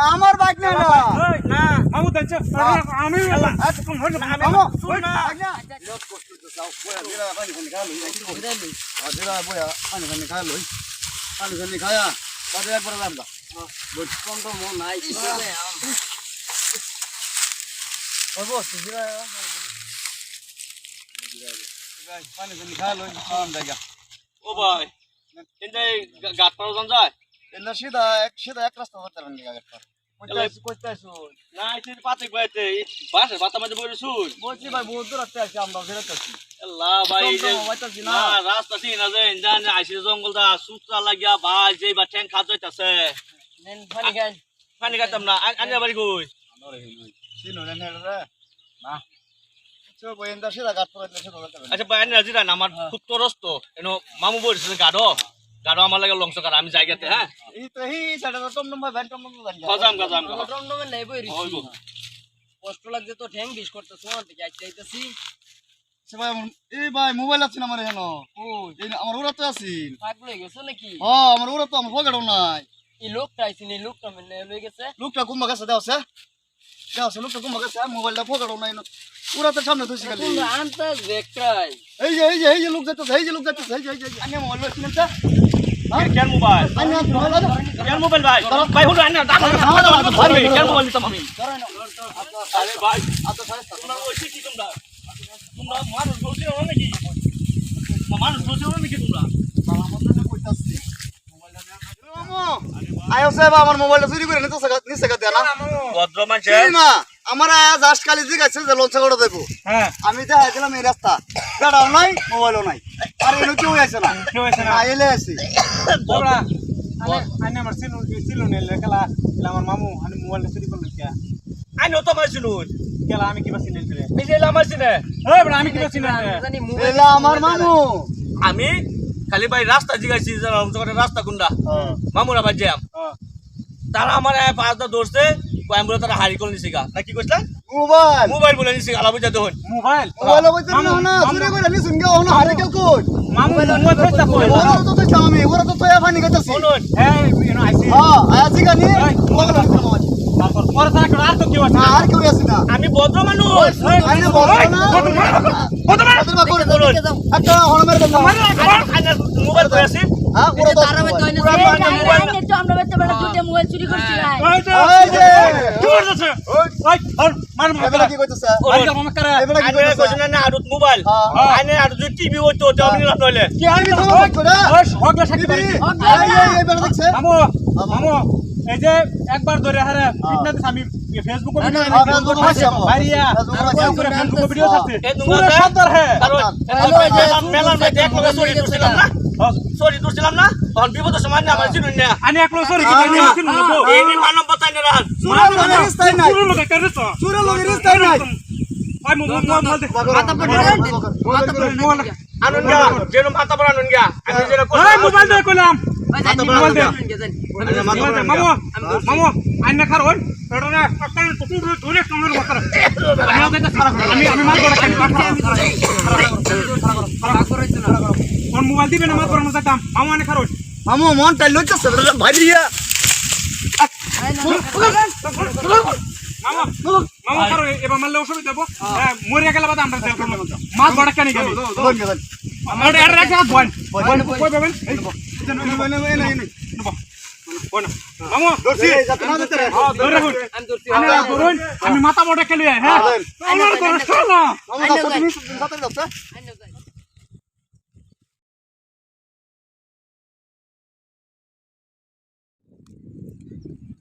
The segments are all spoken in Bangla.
আমার বাইক না না মামু দেন আমি খায়া একবার ও ভাই এটাই গাত পারো জান যায় সিধা এক রাস্তা ধরতে না এই পাতিক ভাইতে বাসে বাতা মাঝে বইরে শুন বলছি ভাই বহুত দূর আসতে আছি আমরা ফেরত আল্লাহ ভাই এই যে না রাস্তা ঠিক না যে জানে আইছে জঙ্গল দা সুতরা লাগিয়া ভাই যেই বা ঠ্যাং খাত যাইতাছে পানি খাইতাম না আনি বাড়ি কই না সিধা গাছ পড়ে আচ্ছা ভাই আনি রাজি না আমার খুব তরস্ত এনো মামু বলছে গাড়ো গাড়ো আমার লাগে লংস কার আমি জায়গাতে হ্যাঁ এই তো এই সাইডে তো টমটম ভাই টমটম জানি গজাম টমটমে নাই বই হইব কষ্ট লাগছে তো ঠ্যাং বিশ করতেছ না থেকে আইতাছি ভাই এই ভাই মোবাইল আছে না আমার এখানে এই আমার ওরা তো আছে পাগল হয়ে গেছে নাকি আমার ওরা তো আমার পকেটও নাই এই লোকটা আইছে এই লোকটা মানে লই গেছে লোকটা কুম্বা গেছে দেওছে লোকটা কুম্বা গেছে মোবাইলটা পকেটও নাই ওরা তো সামনে ধুইছে খালি তোমরা আনতাস দেখটাই এই যে লোক যাইতেছে এই যে আমি মোবাইল লইছিলাম তা কেন মোবাইল আমি কেন মোবাইল ভাই ভাই হুন আনি দাম কেন মোবাইল দিতাম আমি আরে ভাই আচ্ছা সাহেব তোমরা ওই কি তোমরা মানুষ বলছো নাকি মানুষ বলছো নাকি তোমরা আয়ো সাহেব আমার মোবাইলটা চুরি করে নিচে গা দেয়া না ভদ্র মানুষ না আমার জাস্ট খালি জিজ্ঞাসা যে লঞ্চা করে দেবো আমি দেখাই দিলাম এই রাস্তা গাড়াও নাই মোবাইলও নাই আর এনে কেউ আছে না এলে আছে আমার মামু আমি মোবাইলটা চুরি করলো কে আইনো তো মাই শুনুন গেলা আমি কিবা চিনি এই যে আমার চিনে আমি কিবা চিনি জানি এলা আমার মামু আমি খালি ভাই রাস্তা জিগাইছি রাস্তা কোনটা মামুরা ভাই জ্যাম তারা আমার পাঁচটা ধরছে কয়েমবুড়ে তারা হারি করে নিছে গা না কি কইছিলেন মোবাইল মোবাইল বলে নিছে আলা বুঝা দেখুন মোবাইল বলতে না চুরি করে নিছুন গা ওনা হারে কেউ কই মামু মোবাইল ফেসটা কই ওরা তো তো আমি ওরা তো তোয়া পানি গেছে শুনুন এই ইনো আইছি আছি গানি পরে তারা আর তো কি আছে আর কেউ আছে না আমি ভদ্র মানুষ আইনা বলো না কত করে বলুন একটা হল মেরে দাও আইনা মোবাইল কই আছে হ্যাঁ ওরা তো তারা তো না তো আমরা বেতে বেটা দুটো মোবাইল চুরি করছি ভাই এই যে কি করতেছ ওই মার এবারে কি কইতেছ আইনা মামা করে এবারে কি আইনা কইতেছ কইছেন না আরুত মোবাইল আইনা আর যদি টিভি হইতো তো আমি না নইলে কি আমি তো করে ওই হগলা সাকি পারি এই বেটা দেখছে মামু মামু এই যে একবার ধরে হারে ফিটনেস আমি ফেসবুক ভিডিও ভাইয়া ফেসবুক ভিডিও ছাড়তে পুরো সদর হ্যাঁ কারণ মেলার মধ্যে এক লগে চুরি করছিলাম না চুরি করছিলাম না তখন বিপদের সময় না আমার চিনুন না আমি একলো সরি কি চিনু না এই নি মানব বাতাই না রান সুরা লগের রিস্তাই নাই পুরো লোকে করে তো সুরা লগের রিস্তাই নাই ওই মোবাইল দে মাথা পড়ে আনুন গা যেন মাথা পড়া আনুন গা আমি যেন ওই মোবাইল দে কইলাম ভাই জানি মোবাইল জানি মামু মামু আইনা খার হই এটা না একটা তুই ধরে কামড় বকর আমি মাল করে কোন মোবাইল দিবে না মাল করে মত দাম মামু আইনা খার হই মামু মন টাই লইতেছে ভাইরিয়া মামা মামা কারো এবার মারলে অসুবিধা দেবো মরিয়া গেলে বাদ আমরা তেল করবো মাছ বড় কেন গেল আমার এর রাখা বল কই পাবেন মামু দর্শি যাতে না দিতে ধরে রাখুন আমি ধরুন আমি মাথা বড় খেলি হ্যাঁ আমার কষ্ট না মামু সাথে যাচ্ছে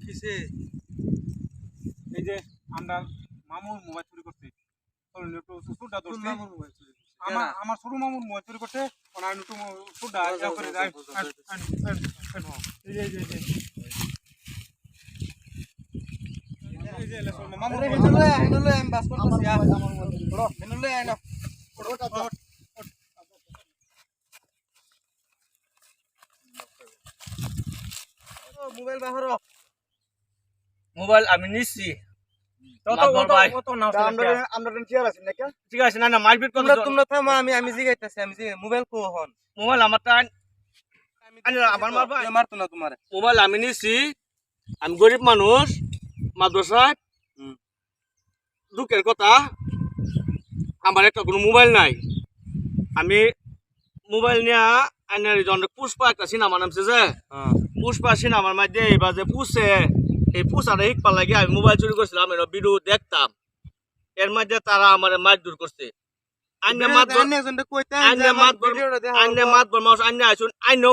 কিসে এই যে আমরা মামুর মোবাইল চুরি করতে একটু সুসুটা ধরছি আমার ছোট মামুর মোবাইল চুরি করতে ওনার একটু সুসুটা ইয়া করে যায় মোবাইল আমি নিছি ঠিক আছে না না মারপিট করতে তোমরা থামো আমি জিগাইতাছি আমি মোবাইল কো হন মোবাইল আমার টান আমার মারবা মারতো না তোমারে মোবাইল আমি নিছি আমি গরিব মানুষ মাদ্রাসায় দুঃখের কথা আমার একটা কোনো মোবাইল নাই আমি মোবাইল নিয়ে আইনার জন পুষ্পা একটা সিনেমা নামছে যে পুষ্পা সিনেমার মধ্যে এবার যে পুষে এই পুষাটা হিকপার লাগে আমি মোবাইল চুরি করছিলাম আমি ভিডিও দেখতাম এর মধ্যে তারা আমার মারধর করছে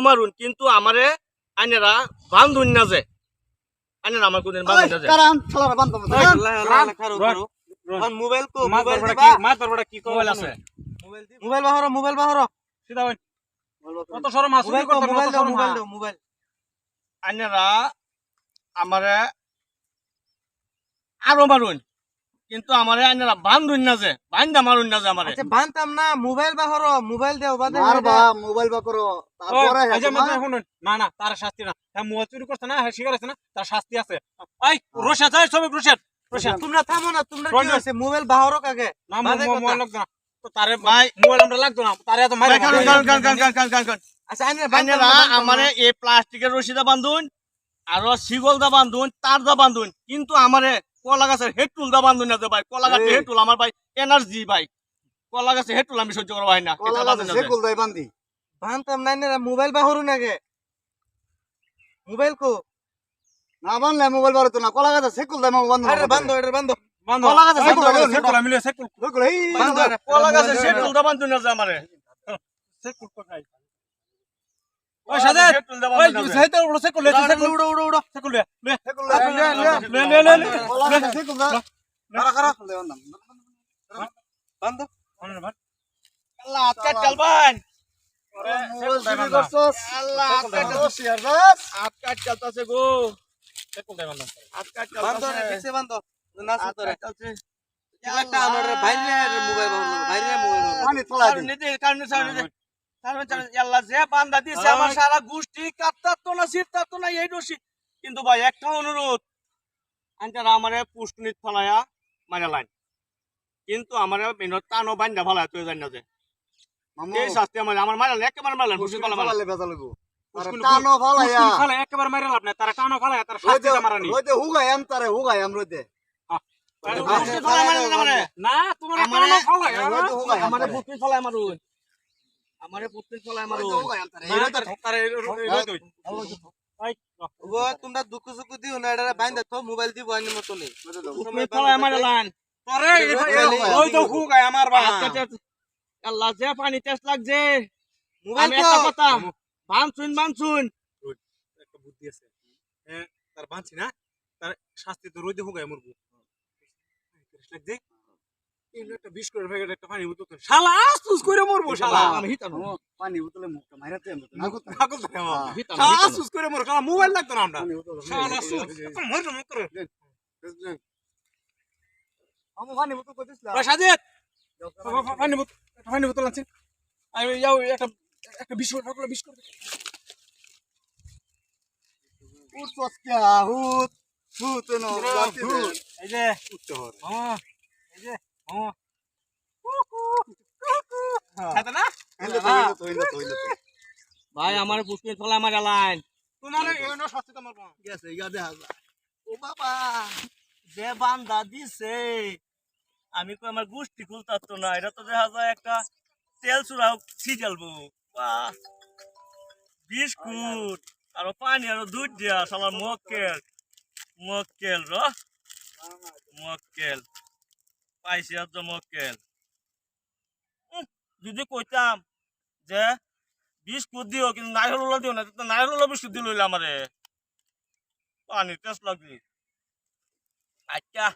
মারুন কিন্তু আমারে আইনেরা বান্ধুন না যে আইনের আমার কোনদিন বান্ধুন না যে মোবাইল কি মোবাইল আছে মোবাইল বাহর সিধা হইন কত শরম আছে মোবাইল আইনেরা আমারে আরো মারুন কিন্তু আমারে আইনেরা বান্ধুন না যে বান্ধা মারুন না যে আমারে বানতাম না মোবাইল বাহর মোবাইল দেও বাদে মারবা মোবাইল বা করো তারপরে না না তার শাস্তি না হ্যাঁ মোবাইল চুরি করছে না হ্যাঁ শিকার আছে না তার শাস্তি আছে এই রোশাদ এই সব রোশাদ তোমরা থামো না তোমরা কি হইছে মোবাইল বাহরো কাগে না মোবাইল লাগতো না তো তারে ভাই মোবাইল আমরা লাগতো না তারে এত মারি গান আচ্ছা আইনেরা আমারে এই প্লাস্টিকের রশিদা বান্ধুন আরো শিগল দা বান্ধুন তার দা বান্ধুন কিন্তু আমারে কলা গাছের হেডটুল দা বান্ধুন না যে ভাই কলা গাছের হেডটুল আমার ভাই এনার্জি ভাই কলা গাছের হেডটুল আমি সহ্য করব ভাই না কলা গাছে সেকুল দেই বান্ধি বানতাম নাই না মোবাইল বাহরো নাগে মোবাইল কো না বানলে মোবাইল বারো তো না কলা গাছে সেকুল দেই মোবাইল আরে বন্ধ এটা বন্ধ কলা গাছে সেকুল মিলে সেকুল সেকুল এই কলা গাছের হেডটুল দা বান্ধুন না যে আমারে সেকুল কোথায় ওই সাজাদ ওই সাইতে উড়ো সেকুল লে সেকুল উড়ো উড়ো উড়ো সেকুল লে সেকুল লে কলা গাছে সেকুল দা কারা বন্ধ আল্লাহ আটকা চলবান মোবাইল চুরি করছস আল্লাহ আটকা শেয়ার দাস আটকা চলতাছে গো সেকুল দেই বান্দা আটকা বন্ধ চলতাছে পিছে বন্ধ না সুতরে আটকা চলছে একটা আমার বাইরে মোবাইল বাহরো বাইরে মোবাইল পানি তোলা দিন আল্লাহ যে বান্দা দিছে আমার সারা গোষ্ঠী কাটতাতো না সিরতাতো না এই দোষী কিন্তু ভাই একটা অনুরোধ আনতারা আমারে পুষ্টনিত ফলায়া মারা লাইন কিন্তু আমারে বিনোদ টানো বান্ধা ফলায়া তুই জান না যে মামু এই শাস্তি আমার মারা একেবারে মারলেন পুষ্টি ফলা মারলেন পালে বেজা লাগবো টানো ফালাইয়া খালা একেবারে মারি লাভ নাই তারা টানো খালা তার শাস্তি মারানি হইতে হুগাই আম তারে হুগাই আম রইতে পুষ্টি ফলা মারলেন আমারে না তোমার আমারে টানো খালা হইতে হুগাই আমারে পুষ্টি ফলা মারুন আমারে পুষ্টি ফলা মারুন হুগাই আম তারে এই তো তারে রই দই ভাই ও তোমরা দুঃখ সুখ দিও না এটা বাইন্দা তো মোবাইল দিব আনি মত নেই পুষ্টি ফলা মারলেন আরে ওই তো হুগায় আমার বা আল্লাহ যে পানি টেস্ট লাগছে মোবাইল আমি একটা কথা বানছুন একটা বুদ্ধি আছে হ্যাঁ তার বাঁচি না তার শাস্তি তো রইতে হুগায় মরবো লাগছে এই একটা 20 করে প্যাকেট একটা পানি বোতল শালা আসুস করে মরবো শালা আমি হিতানো পানি বোতলে মুখটা মাইরাতে আমি না করতে পাগল তো শালা আসুস করে মরবো শালা মোবাইল লাগতো না আমরা পানি বোতলে শালা আসুস মরবো মত করে আমি পানি বোতল কইছিলাম ওই সাজেদ পানি বোতল আছে আমি যাও একটা 20 করে পাগল 20 করে উঠছস কে হুত হুত নো জাতি দে এই যে উত্তর এই যে খাতা না এন্ড তো ভাই আমার পুষ্টি ফলা মারলেন তোমার এনো শাস্তি তো মারবো গেছে ইয়া দেখা যায় ও বাবা যে বান্দা দিছে আমি কই আমার গোষ্ঠী খুলতাতো না এটা তো দেখা যায় একটা তেল চুরা ছিটালবো বাহ বিস্কুট আর পানি আর দুধ দিয়া শালা মক্কেল পাইছি আর তো মক্কেল যদি কইতাম যে বিস্কুট দিও কিন্তু নাইরল দিও না তো নাইরল বিস্কুট দিল আমারে পানি টেস্ট লাগবে আচ্ছা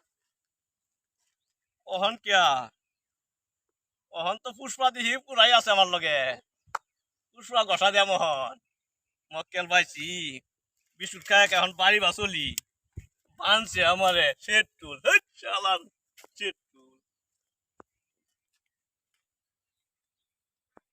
অহন কিয়া অহন তো পুষ্পা দিহি পুরাই আছে আমার লগে পুষ্পা গসা দিয়া মহন মক্কেল পাইছি বিস্কুট খায় এখন বাড়ি বা চলি বানছে আমারে সেট টুল শালার